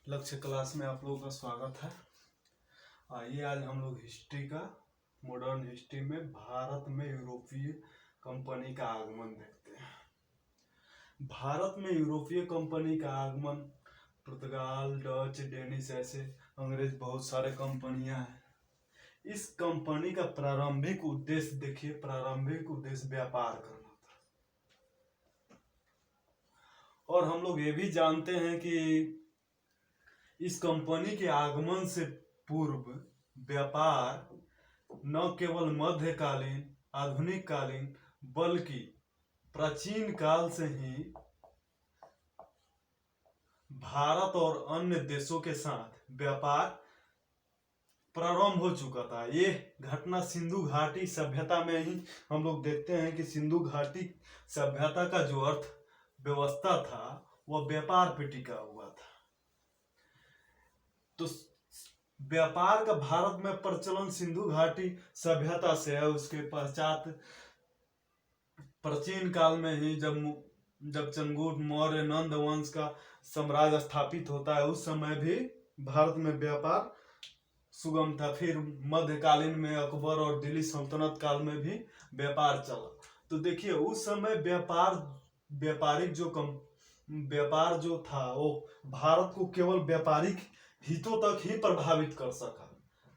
लक्ष्य क्लास में आप लोगों का स्वागत है। आइए आज हम लोग हिस्ट्री का मॉडर्न हिस्ट्री में भारत में यूरोपीय कंपनी का आगमन देखते हैं। भारत में यूरोपीय कंपनी का आगमन पुर्तगाल, डच, डेनिश ऐसे अंग्रेज बहुत सारे कंपनियां हैं। इस कंपनी का प्रारंभिक उद्देश्य देखिए, प्रारंभिक उद्देश्य व्यापार करना था। और हम लोग ये भी जानते हैं कि इस कंपनी के आगमन से पूर्व व्यापार न केवल मध्यकालीन, आधुनिक कालीन, बल्कि प्राचीन काल से ही भारत और अन्य देशों के साथ व्यापार प्रारंभ हो चुका था। ये घटना सिंधु घाटी सभ्यता में ही हम लोग देखते हैं कि सिंधु घाटी सभ्यता का जो अर्थ व्यवस्था था वह व्यापार पे टिका हुआ था। तो व्यापार का भारत में प्रचलन सिंधु घाटी सभ्यता से है। उसके पश्चात प्राचीन काल में ही जब चंद्रगुप्त मौर्य नंद वंश का साम्राज्य स्थापित होता है, उस समय भी भारत में व्यापार सुगम था। फिर मध्यकालीन में अकबर और दिल्ली सल्तनत काल में भी व्यापार चला। तो देखिए उस समय व्यापार जो था वो भारत को केवल व्यापारिक हितों तक ही प्रभावित कर सका।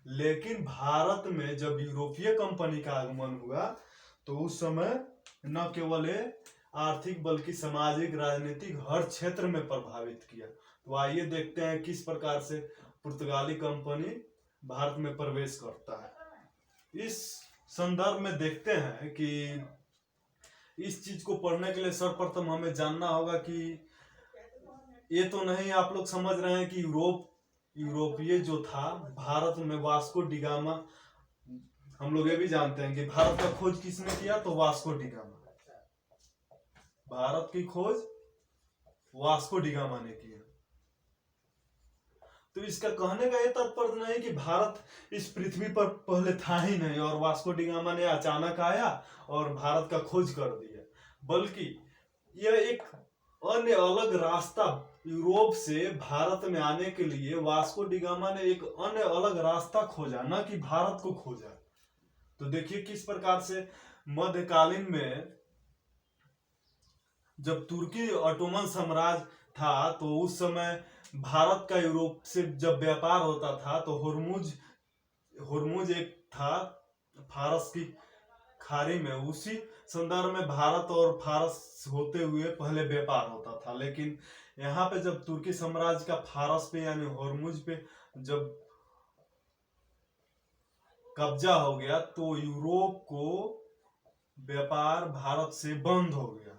लेकिन भारत में जब यूरोपीय कंपनी का आगमन हुआ तो उस समय न केवल आर्थिक बल्कि सामाजिक, राजनीतिक हर क्षेत्र में प्रभावित किया। तो आइए देखते हैं किस प्रकार से पुर्तगाली कंपनी भारत में प्रवेश करता है। इस संदर्भ में देखते हैं कि इस चीज को पढ़ने के लिए सर्वप्रथम हमें जानना होगा कि ये तो नहीं आप लोग समझ रहे हैं कि यूरोपीय जो था भारत में वास्को डिगामा, हम लोग ये भी जानते हैं कि भारत का खोज किसने किया, तो वास्को डिगामा। भारत की खोज वास्को डिगामा ने किया। तो इसका कहने का ये तात्पर्य नहीं कि भारत इस पृथ्वी पर पहले था ही नहीं और वास्को डिगामा ने अचानक आया और भारत का खोज कर दिया, बल्कि यह एक अन्य अलग रास्ता, यूरोप से भारत में आने के लिए वास्को डिगामा ने एक अन्य अलग रास्ता खोजा, न कि भारत को खोजा। तो देखिए किस प्रकार से मध्यकालीन में जब तुर्की ऑटोमन साम्राज्य था तो उस समय भारत का यूरोप से जब व्यापार होता था तो हुर्मुज एक था फारस की खाड़ी में, उसी संदर्भ में भारत और फारस होते हुए पहले व्यापार होता था। लेकिन यहाँ पे जब तुर्की साम्राज्य का फारस पे यानी हुर्मुज पे जब कब्जा हो गया तो यूरोप को व्यापार भारत से बंद हो गया।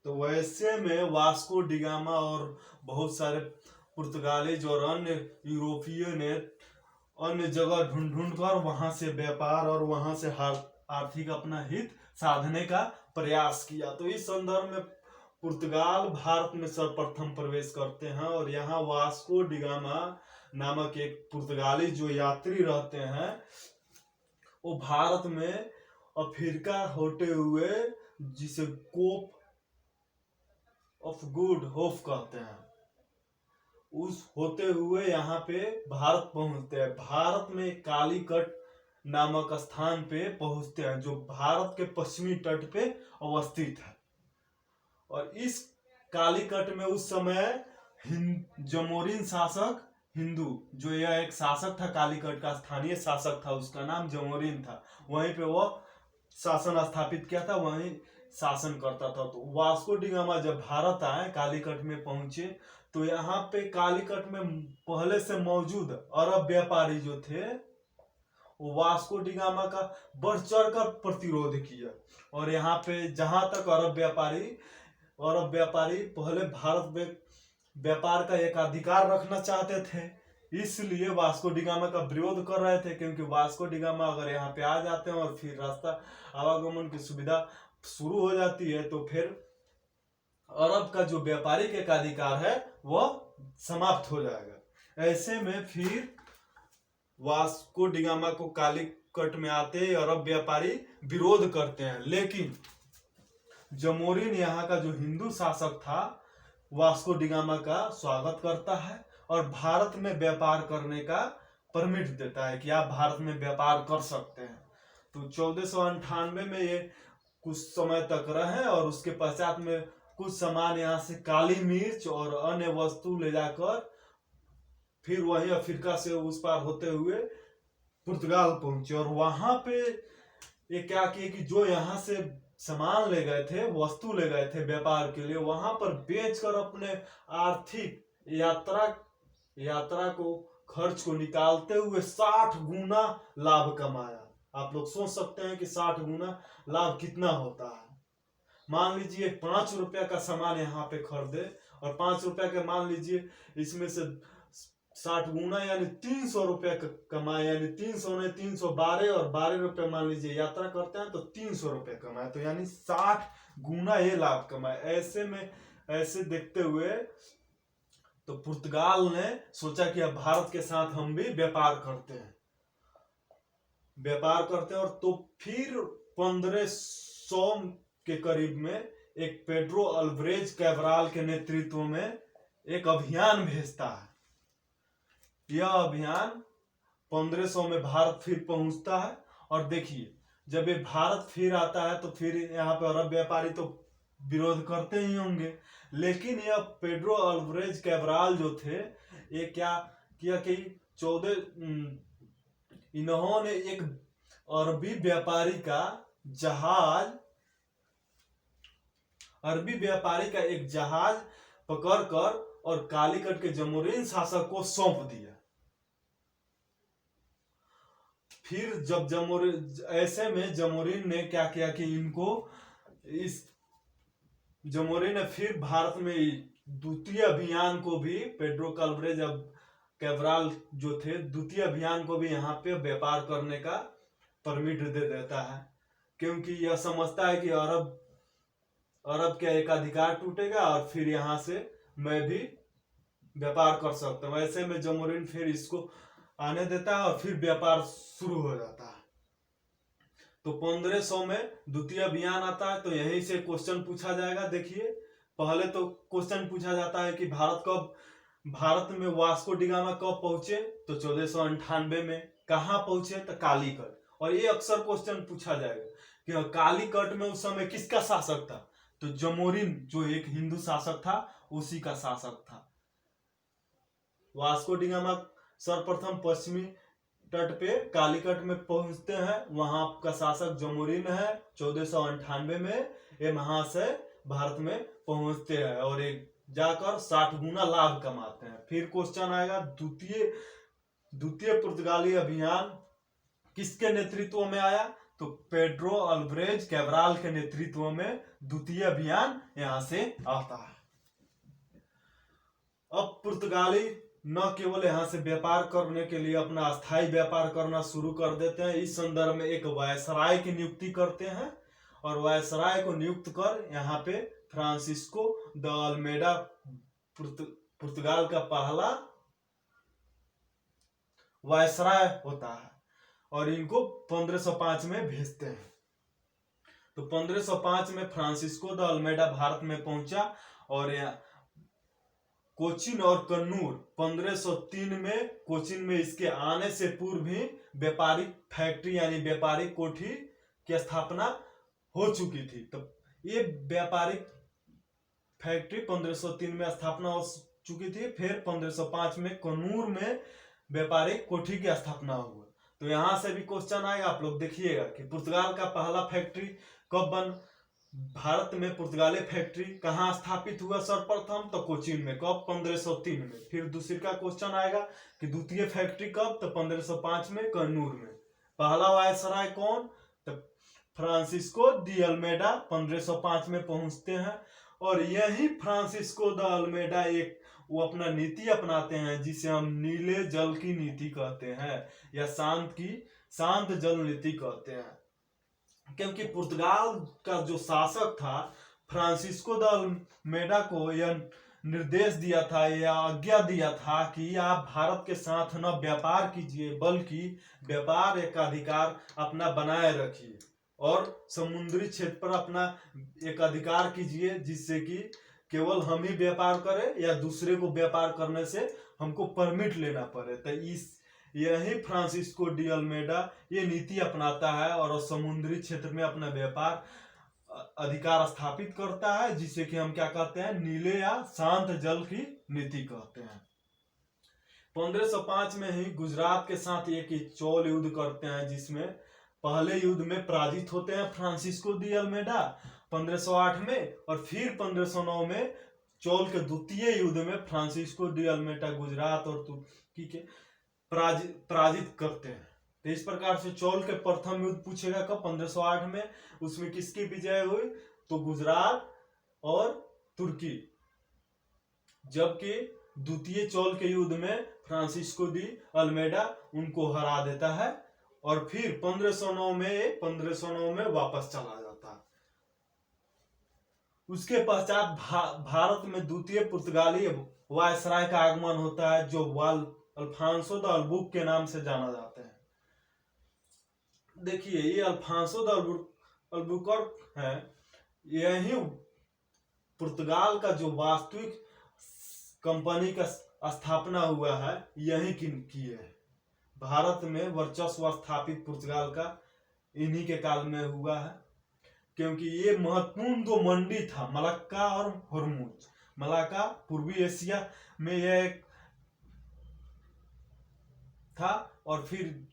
तो वैसे में वास्को डिगामा और बहुत सारे पुर्तगालीज और अन्य यूरोपीय ने अन्य जगह ढूंढ कर वहां से व्यापार और वहां से आर्थिक अपना हित साधने का प्रयास किया। तो इस संदर्भ में पुर्तगाल भारत में सर्वप्रथम प्रवेश करते हैं और यहाँ वास्को डिगामा नामक एक पुर्तगाली जो यात्री रहते हैं वो भारत में अफ्रीका होते हुए, जिसे कोप ऑफ गुड होप कहते हैं, उस होते हुए यहाँ पे भारत पहुंचते हैं। भारत में कालीकट नामक स्थान पे पहुंचते हैं जो भारत के पश्चिमी तट पे अवस्थित है। और इस कालीकट में उस समय जमोरिन शासक हिंदू, जो यह एक शासक था, कालीकट का स्थानीय शासक था, उसका नाम जमोरिन था, वहीं पे वह शासन स्थापित किया था, वहीं शासन करता था। तो वास्को डिगामा जब भारत आए, कालीकट में पहुंचे, तो यहाँ पे कालीकट में पहले से मौजूद अरब व्यापारी जो थे वो वास्को डिगामा का बढ़ चढ़ कर प्रतिरोध किया। और यहाँ पे जहां तक अरब व्यापारी पहले भारत में व्यापार का एक अधिकार रखना चाहते थे, इसलिए वास्को डिगामा का विरोध कर रहे थे, क्योंकि वास्को डिगामा अगर यहाँ पे आ जाते हैं और फिर रास्ता आवागमन की सुविधा शुरू हो जाती है तो फिर अरब का जो व्यापारिक एक अधिकार है वह समाप्त हो जाएगा। ऐसे में फिर वास्को डिगामा को कालीकट में आते अरब व्यापारी विरोध करते हैं, लेकिन जमोरिन यहाँ का जो हिंदू शासक था वास्को डिगामा का स्वागत करता है और भारत में व्यापार करने का परमिट देता है कि आप भारत में व्यापार कर सकते हैं। तो 1498 में ये कुछ समय तक रहे और उसके पश्चात में कुछ सामान यहाँ से काली मिर्च और अन्य वस्तु ले जाकर फिर वही अफ्रीका से उस पार होते हुए पुर्तगाल पहुंचे। और वहां पे ये क्या किए कि जो यहाँ से सामान ले गए थे, वस्तु ले गए थे व्यापार के लिए, वहां पर बेचकर अपने आर्थिक यात्रा को खर्च को निकालते हुए 60 गुना लाभ कमाया। आप लोग सोच सकते हैं कि 60 गुना लाभ कितना होता है। मान लीजिए 5 रुपया का सामान यहाँ पे खरीदे और 5 रुपया के मान लीजिए इसमें से 60 गुना यानी 300 रुपया कमाए, यानी 300 ने 312 और 12 रुपये मान लीजिए यात्रा करते हैं तो 300 रुपये कमाए, तो यानी 60 गुना ये लाभ कमाए। ऐसे देखते हुए तो पुर्तगाल ने सोचा कि अब भारत के साथ हम भी व्यापार करते हैं और तो फिर 1500 के करीब में एक पेड्रो अल्वारेज कैब्राल के नेतृत्व में एक अभियान भेजता है। यह अभियान 1500 में भारत फिर पहुंचता है। और देखिए जब ये भारत फिर आता है तो फिर यहाँ पे अरब व्यापारी तो विरोध करते ही होंगे, लेकिन यह पेड्रो अल्वारेज कैब्राल जो थे ये क्या किया कि इन्होंने एक अरबी व्यापारी का एक जहाज पकड़कर और कालीकट के जमोरीन शासक को सौंप दिया। फिर जब ऐसे में जमोरीन ने क्या किया कि जमोरीन ने फिर भारत में द्वितीय अभियान को भी पेड्रो अल्वारेज कैब्राल जो थे द्वितीय अभियान को भी यहाँ पे व्यापार करने का परमिट दे देता है, क्योंकि यह समझता है कि अरब का एक अधिकार टूटेगा और फिर यहाँ से मैं भी व्यापार कर सकता हूँ। ऐसे में जमोरीन फिर इसको आने देता है और फिर व्यापार शुरू हो जाता है। तो 1500 में द्वितीय अभियान आता है। तो यहीं से क्वेश्चन पूछा जाएगा। देखिए पहले तो क्वेश्चन पूछा जाता है कि भारत में वास्को डिगामा कब पहुंचे, तो 1498 में। कहाँ पहुंचे, तो कालीकट। और ये अक्सर क्वेश्चन पूछा जाएगा कि कालीकट में उस समय किसका शासक था, तो जमोरीन जो एक हिंदू शासक था उसी का शासक था। वास्को डिगामा सर्वप्रथम पश्चिमी तट पे कालीकट में पहुंचते हैं, वहां का शासक जमोरीन है। 1498 में ये वहां से भारत में पहुंचते हैं और एक जाकर 60 गुना लाभ कमाते हैं। फिर क्वेश्चन आएगा द्वितीय पुर्तगाली अभियान किसके नेतृत्व में आया, तो पेड्रो अल्वारेज कैब्राल के नेतृत्व में द्वितीय अभियान यहां से आता है। अब पुर्तगाली न केवल यहाँ से व्यापार करने के लिए अपना अस्थायी व्यापार करना शुरू कर देते हैं, इस संदर्भ में एक वायसराय की नियुक्ति करते हैं और वायसराय को नियुक्त कर यहाँ पे फ्रांसिस्को द अल्मेडा पुर्तगाल का पहला वायसराय होता है और इनको 1505 में भेजते हैं। तो 1505 में फ्रांसिस्को द अल्मेडा भारत में पहुंचा और कोचीन और कन्नूर 1503 में कोचीन में इसके आने से पूर्व ही व्यापारिक फैक्ट्री यानी व्यापारिक कोठी की स्थापना हो चुकी थी। तो ये व्यापारिक फैक्ट्री 1503 में स्थापना हो चुकी थी। फिर 1505 में कन्नूर में व्यापारिक कोठी की स्थापना हुआ। तो यहां से भी क्वेश्चन आएगा, आप लोग देखिएगा कि पुर्तगाल का पहला फैक्ट्री कब भारत में पुर्तगाली फैक्ट्री कहाँ स्थापित हुआ सर्वप्रथम, तो कोचीन में। कब, 1503 में। फिर दूसरी का क्वेश्चन आएगा कि द्वितीय फैक्ट्री कब, तो 1505 में कन्नूर में। पहला वायसराय कौन, तो फ्रांसिस्को द अल्मेडा 1505 में पहुंचते हैं। और यही फ्रांसिस्को द अल्मेडा वो अपना नीति अपनाते हैं जिसे हम नीले जल की नीति कहते हैं या शांत जल नीति कहते हैं, क्योंकि पुर्तगाल का जो शासक था फ्रांसिस्को द अल्मेडा को यह निर्देश दिया था या आज्ञा दिया था कि आप भारत के साथ न व्यापार कीजिए बल्कि व्यापार एक अधिकार अपना बनाए रखिए और समुद्री क्षेत्र पर अपना एक अधिकार कीजिए, जिससे कि केवल हम ही व्यापार करें या दूसरे को व्यापार करने से हमको परमिट लेना पड़े। तो इस यही फ्रांसिस्को डी अल्मेडा ये नीति अपनाता है और समुद्री क्षेत्र में अपना व्यापार अधिकार स्थापित करता है, जिसे कि हम क्या कहते हैं, नीले या शांत जल की नीति कहते हैं। 1505 में ही गुजरात के साथ एक चोल युद्ध करते हैं, जिसमें पहले युद्ध में पराजित होते हैं फ्रांसिस्को डी अल्मेडा 1508 में, और फिर 1509 में चोल के द्वितीय युद्ध में फ्रांसिस्को डी अल्मेडा गुजरात और तुर्की के पराजित करते हैं। तो इस प्रकार से चोल के प्रथम युद्ध पूछेगा कब, 1508 में। उसमें किसकी विजय हुई, तो गुजरात और तुर्की। जबकि द्वितीय चोल के युद्ध में फ्रांसिस्को डी अल्मेडा उनको हरा देता है और फिर 1509 में वापस चला जाता है। उसके पश्चात भारत में द्वितीय पुर्तगाली वायसराय का आगमन होता है, जो अल्फांसो द अल्बुक के नाम से जाना जाता है। देखिए, ये अल्फांसो द अल्बुकर्क है, यही पुर्तगाल का जो वास्तविक कंपनी का स्थापना हुआ है, यही की है। भारत में वर्चस्व स्थापित पुर्तगाल का इन्हीं के काल में हुआ है, क्योंकि ये महत्वपूर्ण दो मंडी था, मलक्का और हॉर्मुज। मलक्का पूर्वी एशिया में यह एक था, और फिर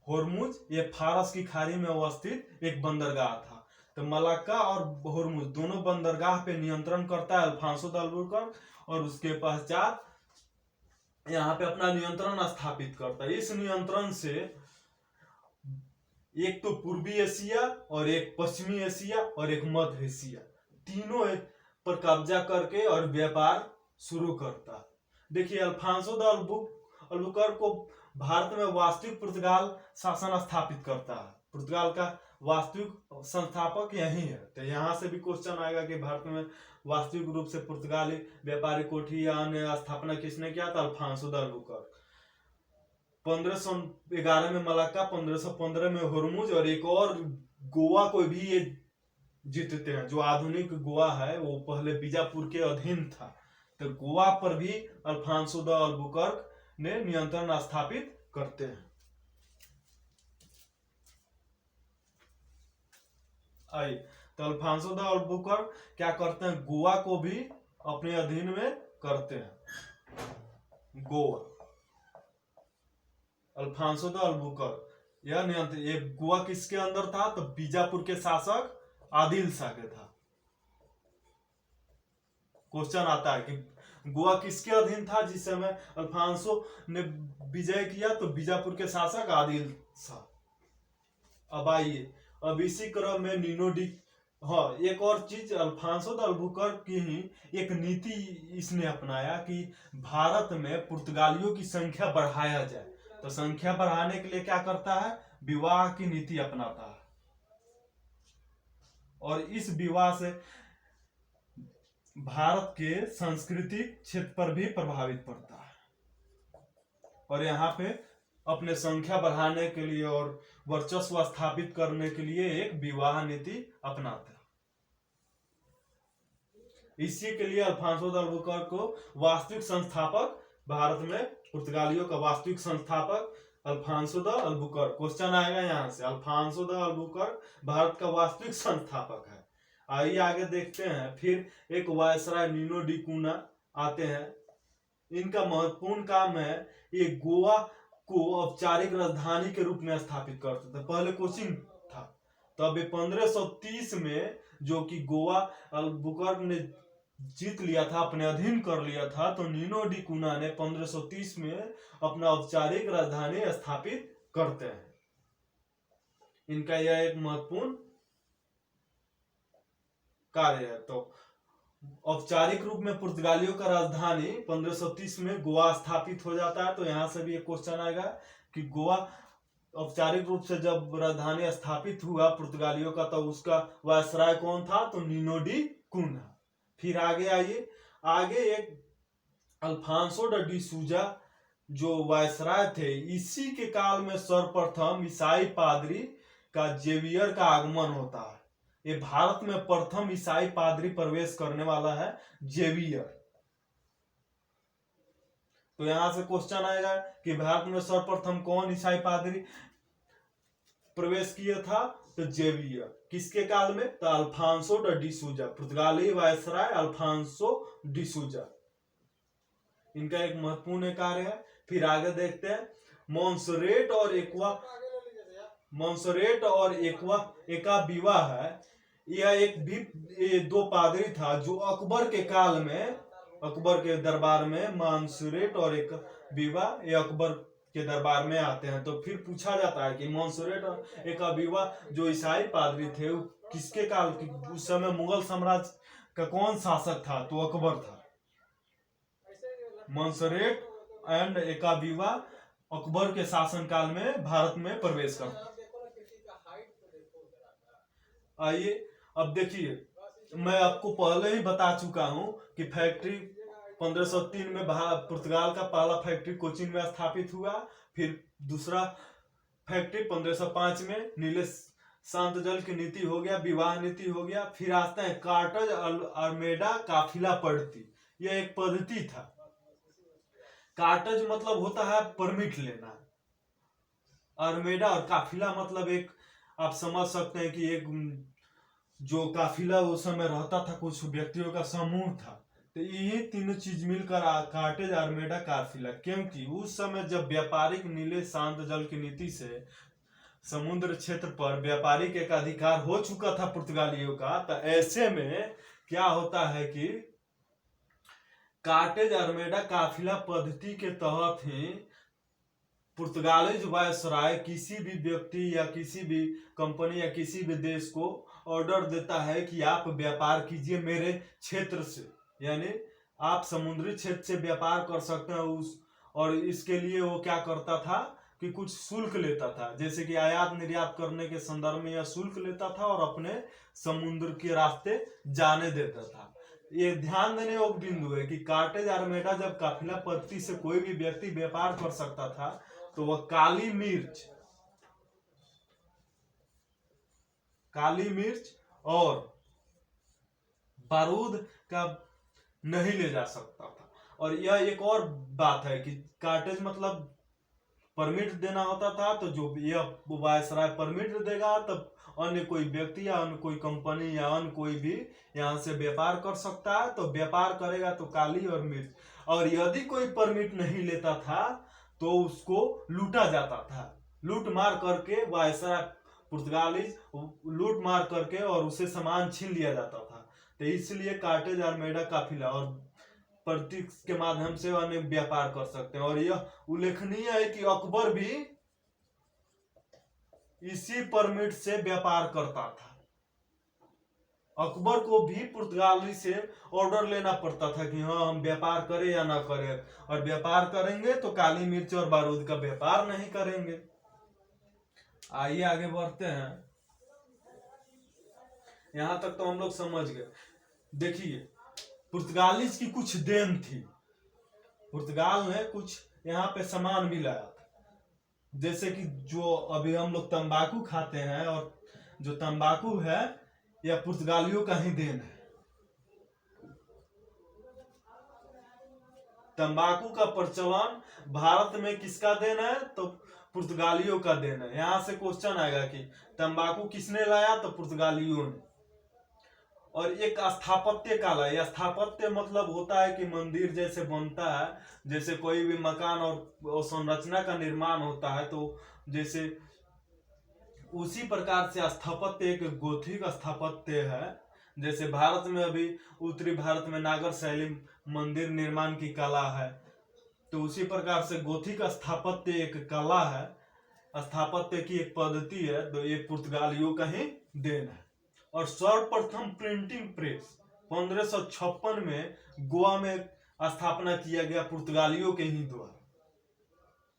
हॉर्मुज ये फारस की खाड़ी में अवस्थित एक बंदरगाह था। तो मलक्का और हॉर्मुज दोनों बंदरगाह पे नियंत्रण करता है अल्फांसो द अल्बुकर्क, और उसके पश्चात यहाँ पे अपना नियंत्रण स्थापित करता है। इस नियंत्रण से एक तो पूर्वी एशिया और एक पश्चिमी एशिया और एक मध्य एशिया, तीनों पर कब्जा करके और व्यापार शुरू करता। देखिए, अल्फांसो द अल्बुकर्क को भारत में वास्तविक पुर्तगाल शासन स्थापित करता है। पुर्तगाल का वास्तविक संस्थापक यही है। तो यहाँ से भी क्वेश्चन आएगा कि भारत में वास्तविक रूप से पुर्तगाली व्यापारी कोठी या अन्य स्थापना किसने किया था, अल्फांसो द अल्बुकर्क। 1511 में मलक्का, 1515 में हॉर्मुज, और एक और गोवा को भी ये जीतते हैं। जो आधुनिक गोवा है वो पहले बीजापुर के अधीन था। तो गोवा पर भी अल्फांसो द अल्बुकर्क ने नियंत्रण स्थापित करते हैं। आई तो अल्फांसो द अल्बुकर्क क्या करते हैं, गोवा को भी अपने अधीन में करते हैं। गोवा, अल्फांसो द अल्बुकर्क यह नियंत्रण, ये गोवा किसके अंदर था, तो बीजापुर के शासक आदिल शाह के था। क्वेश्चन आता है कि गोवा किसके अधीन था जिस समय अल्फांसो ने विजय किया, तो बीजापुर के शासक आदिल शाह। अब आइए, अब इसी क्रम में नीनो डी, हाँ एक और चीज, अल्फांसो द अल्बुकर्क की ही एक नीति इसने अपनाया कि भारत में पुर्तगालियों की संख्या बढ़ाया जाए। तो संख्या बढ़ाने के लिए क्या करता है, विवाह की नीति अपनाता है, और इस विवाह से भारत के सांस्कृतिक क्षेत्र पर भी प्रभावित पड़ता है, और यहाँ पे अपने संख्या बढ़ाने के लिए और वर्चस्व स्थापित करने के लिए एक विवाह नीति अपनाता है। इसी के लिए अल्फांसो द अल्बुकर्क को वास्तविक संस्थापक, भारत में पुर्तगालियों का वास्तविक संस्थापक अल्फांसो द अल्बुकर्क। क्वेश्चन आएगा यहाँ से, अल्फांसो द अल्बुकर्क भारत का वास्तविक संस्थापक है। आइए आगे देखते हैं। फिर एक वायसराय नीनो डी कुना आते हैं। इनका महत्वपूर्ण काम है, ये गोवा को औपचारिक राजधानी के रूप में स्थापित करते थे। पहले कोचिंग था, तब 1530 में जो कि गोवा अल्बुकर्क ने जीत लिया था, अपने अधीन कर लिया था, तो नीनो डी कुना ने 1530 में अपना औपचारिक राजधानी स्थापित करते हैं। इनका यह एक महत्वपूर्ण कार्य है। तो औपचारिक रूप में पुर्तगालियों का राजधानी 1530 में गोवा स्थापित हो जाता है। तो यहां से भी एक क्वेश्चन आएगा कि गोवा औपचारिक रूप से जब राजधानी स्थापित हुआ पुर्तगालियों का, तो उसका वायसराय कौन था, तो नीनो डी कुना। फिर आगे आइए, आगे एक अल्फांसो डी सूजा जो वायसराय थे, इसी के काल में सर्वप्रथम ईसाई पादरी का जेवियर का आगमन होता है। ये भारत में प्रथम ईसाई पादरी प्रवेश करने वाला है जेवियर। तो यहां से क्वेश्चन आएगा कि भारत में सर्वप्रथम कौन ईसाई पादरी प्रवेश किया था? तो जेवियर। किसके काल में? तो अल्फांसो डिसूजा, पुर्तगाली वायसराय अल्फांसो डिसूजा, इनका एक महत्वपूर्ण कार्य है। फिर आगे देखते हैं मोंसरेट और एका विवाह है। यह एक भी ये दो पादरी था जो अकबर के काल में, अकबर के दरबार में मोंसरेट और एक विवाह ये अकबर के दरबार में आते हैं। तो फिर पूछा जाता है कि मोंसरेट और एक विवाह जो ईसाई पादरी थे वो किसके काल की? उस समय मुगल साम्राज्य का कौन शासक था? तो अकबर था। मोंसरेट एंड एकाविवा अकबर के शासन काल में भारत में प्रवेश करता। आइए अब देखिए, मैं आपको पहले ही बता चुका हूं कि फैक्ट्री 1503 में पुर्तगाल का पहला फैक्ट्री कोचीन में स्थापित हुआ। फिर दूसरा फैक्ट्री 1505 में नीले शांत जल की नीति हो गया, विवाह नीति हो गया। फिर आते हैं कार्टज अल्मेडा काफिला पद्धति। यह एक पद्धति था। कार्टज मतलब होता है परमिट लेना, अल्मेडा और काफिला मतलब एक, आप समझ सकते हैं कि एक जो काफिला उस समय रहता था, कुछ व्यक्तियों का समूह था। तो ये तीनों चीज मिलकर कार्टेज अल्मेडा काफिला। क्योंकि उस समय जब व्यापारिक नीले शांत जल की नीति से समुद्र क्षेत्र पर व्यापारिक एक अधिकार हो चुका था पुर्तगालियों का, तो ऐसे में क्या होता है कि कार्टेज अल्मेडा काफिला पद्धति के तहत ही पुर्तगाली वायसराय किसी भी व्यक्ति या किसी भी कंपनी या किसी भी देश को ऑर्डर देता है कि आप व्यापार कीजिए मेरे क्षेत्र से, यानी आप समुद्री क्षेत्र से व्यापार कर सकते हैं उस, और इसके लिए वो क्या करता था कि कुछ शुल्क लेता था, जैसे कि आयात निर्यात करने के संदर्भ में यह शुल्क लेता था और अपने समुद्र के रास्ते जाने देता था। ये ध्यान देने योग्य बिंदु है कि कार्टेज अल्मेडा जब काफिला पद्धति से कोई भी व्यक्ति व्यापार कर सकता था, तो वह काली मिर्च और बारूद का नहीं ले जा सकता था। और यह एक और बात है कि कार्टेज मतलब परमिट देना होता था, तो जो यह वायसराय परमिट देगा तब अन्य कोई व्यक्ति या अन्य कोई कंपनी या अन्य कोई भी यहाँ से व्यापार कर सकता है। तो व्यापार करेगा तो काली और मिर्च, और यदि कोई परमिट नहीं लेता था तो उसको लूटा जाता था। लूट मार करके वायसराय पुर्तगाली लूट मार करके और उसे सामान छीन लिया जाता था। तो इसलिए कार्टेज अल्मेडा काफिला और प्रतीक के माध्यम से अन्य व्यापार कर सकते हैं। और यह उल्लेखनीय है कि अकबर भी इसी परमिट से व्यापार करता था। अकबर को भी पुर्तगाली से ऑर्डर लेना पड़ता था कि हाँ हम व्यापार करें या ना करें, और व्यापार करेंगे तो काली मिर्च और बारूद का व्यापार नहीं करेंगे। आइए आगे बढ़ते हैं। यहां तक तो हम लोग समझ गए। देखिए पुर्तगाली की कुछ देन थी, पुर्तगाल ने कुछ यहाँ पे सामान भी लाया था, जैसे कि जो अभी हम लोग तंबाकू खाते हैं, और जो तंबाकू है यह पुर्तगालियों का ही देन है। तंबाकू का प्रचलन भारत में किसका देन है? तो पुर्तगालियों का देन है। यहां से क्वेश्चन आएगा कि तंबाकू किसने लाया? तो पुर्तगालियों ने। और एक स्थापत्य कला है। स्थापत्य मतलब होता है कि मंदिर जैसे बनता है, जैसे कोई भी मकान और संरचना का निर्माण होता है, तो जैसे उसी प्रकार से स्थापत्य एक गोथिक स्थापत्य है। जैसे भारत में अभी उत्तरी भारत में नागर शैली मंदिर निर्माण की कला है, तो उसी प्रकार से गोथिक स्थापत्य एक कला है, स्थापत्य की एक पद्धति है। तो ये पुर्तगालियों का ही देन है। और सर्वप्रथम प्रिंटिंग प्रेस 1556 में गोवा में स्थापना किया गया पुर्तगालियों के ही द्वारा।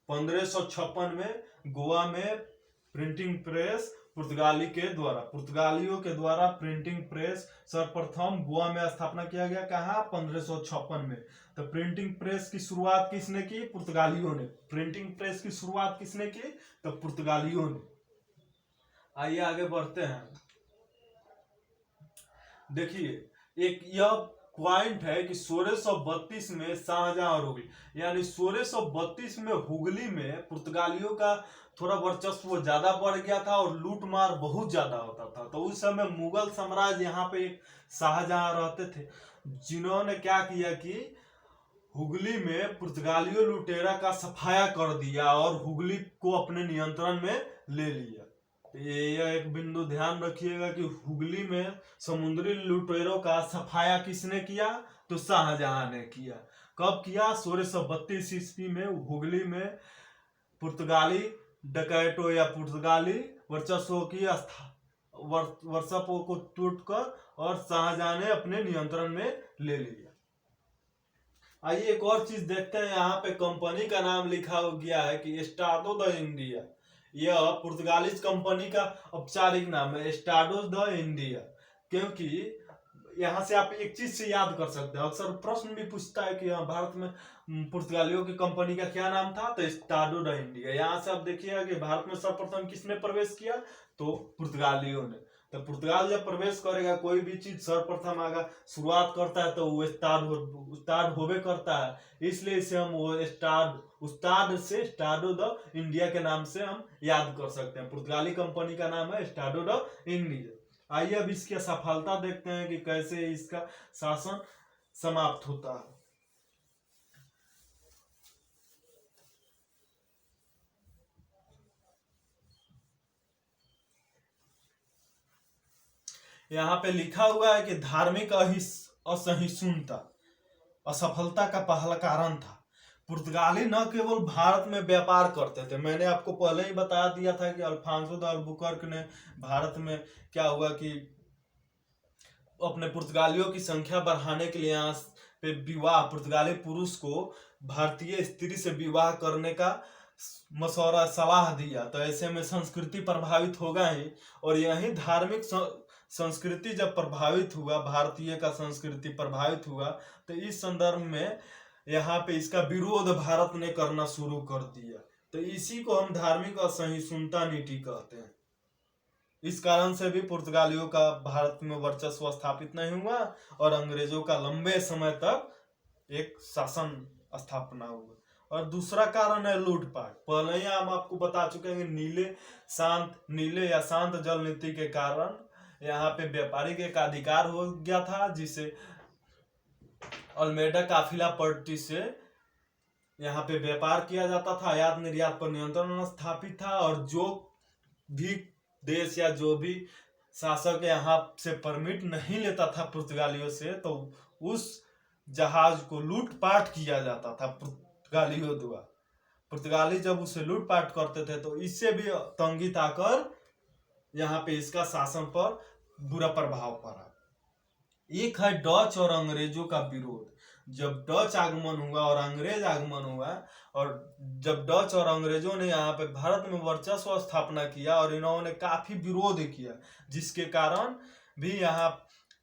1556 में गोवा में प्रिंटिंग प्रेस पुर्तगाली के द्वारा, पुर्तगालियों के द्वारा प्रिंटिंग प्रेस सर्वप्रथम गोवा में स्थापना किया गया। कहा? 1556 में। तो प्रिंटिंग प्रेस की शुरुआत किसने की? पुर्तगालियों ने। प्रिंटिंग प्रेस की शुरुआत किसने की? तो पुर्तगालियों ने। आइए आगे बढ़ते हैं। देखिए, एक यह पॉइंट है कि 1632 में शाहजहां और हुगली, यानी 1632 में हुगली में पुर्तगालियों का थोड़ा वर्चस्व ज्यादा बढ़ गया था और लूट मार बहुत ज्यादा होता था। तो उस समय मुगल साम्राज्य यहाँ पे एक शाहजहां रहते थे, जिन्होंने क्या किया कि हुगली में पुर्तगालियों लुटेरा का सफाया कर दिया और हुगली को अपने नियंत्रण में ले लिया। तो ये एक बिंदु ध्यान रखिएगा कि हुगली में समुद्री लुटेरों का सफाया किसने किया? तो शाहजहां ने किया। कब किया? 1632 ईस्वी में हुगली में पुर्तगाली डकैतों या पुर्तगाली वर्चस्व की वर्षपों को टूटकर और शाहजहां ने अपने नियंत्रण में ले लिया। आइए एक और चीज देखते हैं। यहाँ पे कंपनी का नाम लिखा गया है कि एस्टाडो द इंडिया। यह पुर्तगालीज कंपनी का औपचारिक नाम है, एस्टाडो द इंडिया। क्योंकि यहाँ से आप एक चीज से याद कर सकते हैं, अक्सर प्रश्न भी पूछता है कि भारत में पुर्तगालियों की कंपनी का क्या नाम था? तो एस्टाडो द इंडिया। यहाँ से आप देखिएगा कि भारत में सर्वप्रथम किसने प्रवेश किया? तो पुर्तगालियों ने। तो पुर्तगाल जब प्रवेश करेगा, कोई भी चीज सर्वप्रथम आगा शुरुआत करता है तो वो स्टार्ट होवे करता है। इसलिए इसे हम वो उस्ताद से स्टाडो द इंडिया के नाम से हम याद कर सकते हैं। पुर्तगाली कंपनी का नाम है स्टाडो द इंडिया। आइए अब इसकी सफलता देखते हैं कि कैसे इसका शासन समाप्त होता है। यहाँ पे लिखा हुआ है कि धार्मिक असहिष्णुता असफलता का पहला कारण था। पुर्तगाली न केवल भारत में व्यापार करते थे, मैंने आपको पहले ही बता दिया था कि अल्फांसो द अल्बुकर्क ने भारत में क्या हुआ कि अपने पुर्तगालियों की संख्या बढ़ाने के लिए यहाँ पे विवाह, पुर्तगाली पुरुष को भारतीय स्त्री से विवाह करने का मशवरा सलाह दिया। तो ऐसे में संस्कृति प्रभावित होगा ही, और यही धार्मिक संस्कृति जब प्रभावित हुआ, भारतीय का संस्कृति प्रभावित हुआ, तो इस संदर्भ में यहाँ पे इसका विरोध भारत ने करना शुरू कर दिया। तो इसी को हम धार्मिक असहिष्णुता नीति कहते हैं। इस कारण से भी पुर्तगालियों का भारत में वर्चस्व स्थापित नहीं हुआ और अंग्रेजों का लंबे समय तक एक शासन स्थापना हुआ। और दूसरा कारण है लूटपाट। पहले ही हम आपको बता चुके हैं कि नीले या शांत जल नीति के कारण यहाँ पे व्यापारिक एक अधिकार हो गया था, जिसे अल्मेडा काफिला पट्टी से यहाँ पे व्यापार किया जाता था, आयात निर्यात पर नियंत्रण स्थापित था, और जो भी देश या जो भी शासक यहाँ से परमिट नहीं लेता था पुर्तगालियों से, तो उस जहाज को लूटपाट किया जाता था पुर्तगालियों द्वारा। पुर्तगाली जब उसे लूटपाट करते थे तो इससे भी तंगी आकर यहाँ पे इसका शासन पर बुरा प्रभाव पड़ा। एक है डच और अंग्रेजों का विरोध। जब डच आगमन हुआ और अंग्रेज आगमन हुआ, और जब डच और अंग्रेजों ने यहाँ पे भारत में वर्चस्व स्थापना किया और इन्होंने काफी विरोध किया, जिसके कारण भी यहाँ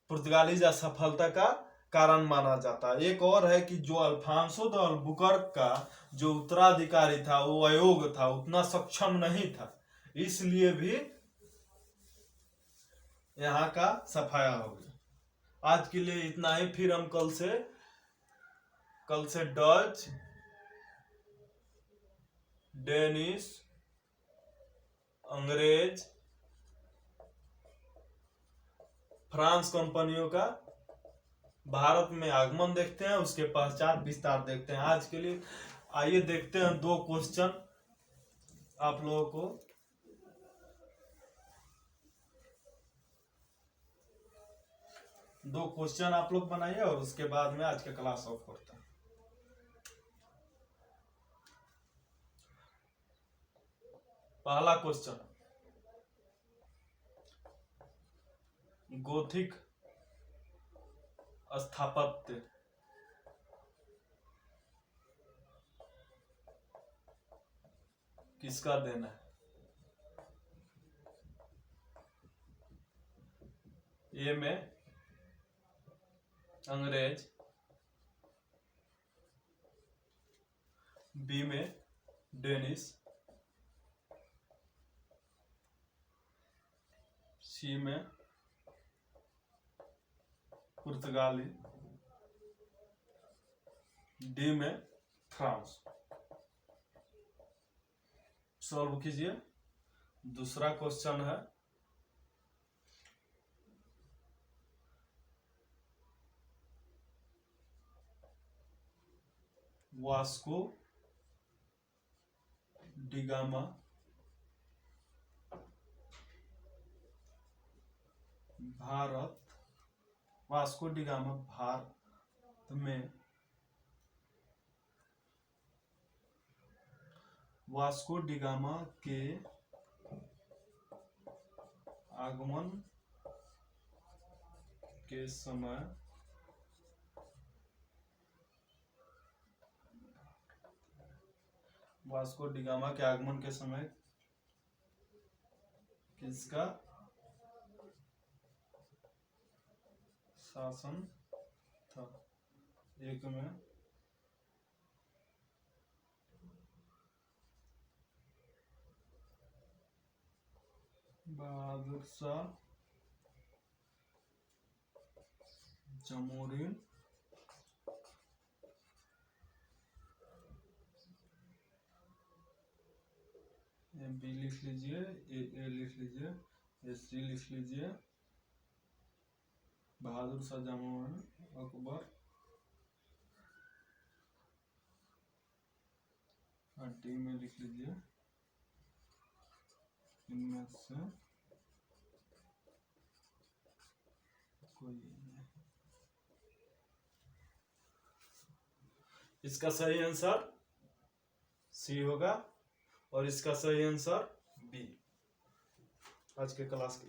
पुर्तगालीज असफलता का कारण माना जाता है। एक और है कि जो अल्फांसो द अल्बुकर्क का जो उत्तराधिकारी था वो अयोग्य था, उतना सक्षम नहीं था, इसलिए भी यहाँ का सफाया हो गया। आज के लिए इतना ही, फिर हम कल से डच, डेनिश, अंग्रेज, फ्रांस कंपनियों का भारत में आगमन देखते हैं, उसके पश्चात विस्तार देखते हैं। आज के लिए आइए देखते हैं दो क्वेश्चन आप लोगों को। दो क्वेश्चन आप लोग बनाइए और उसके बाद में आज का क्लास ऑफ करता हूं। पहला क्वेश्चन, गोथिक स्थापत्य किसका देना है? ए में अंग्रेज, बी में डेनिश, सी में पुर्तगाली, डी में फ्रांस। सॉल्व कीजिए। दूसरा क्वेश्चन है, Vasco da Gama Vasco da Gama Bharat में वास्को डिगामा के आगमन के समय वास्को डिगामा के आगमन के समय किसका शासन था? एक में बहादुर शाह जमोरिन, बी लिख लीजिए, ए लिख लीजिए, सी लिख लीजिए, बहादुर शाह जमोरिन अकबर, डी में लिख लीजिए, इनमें से कोई नहीं। इसका सही आंसर सी होगा और इसका सही आंसर बी। आज के क्लास के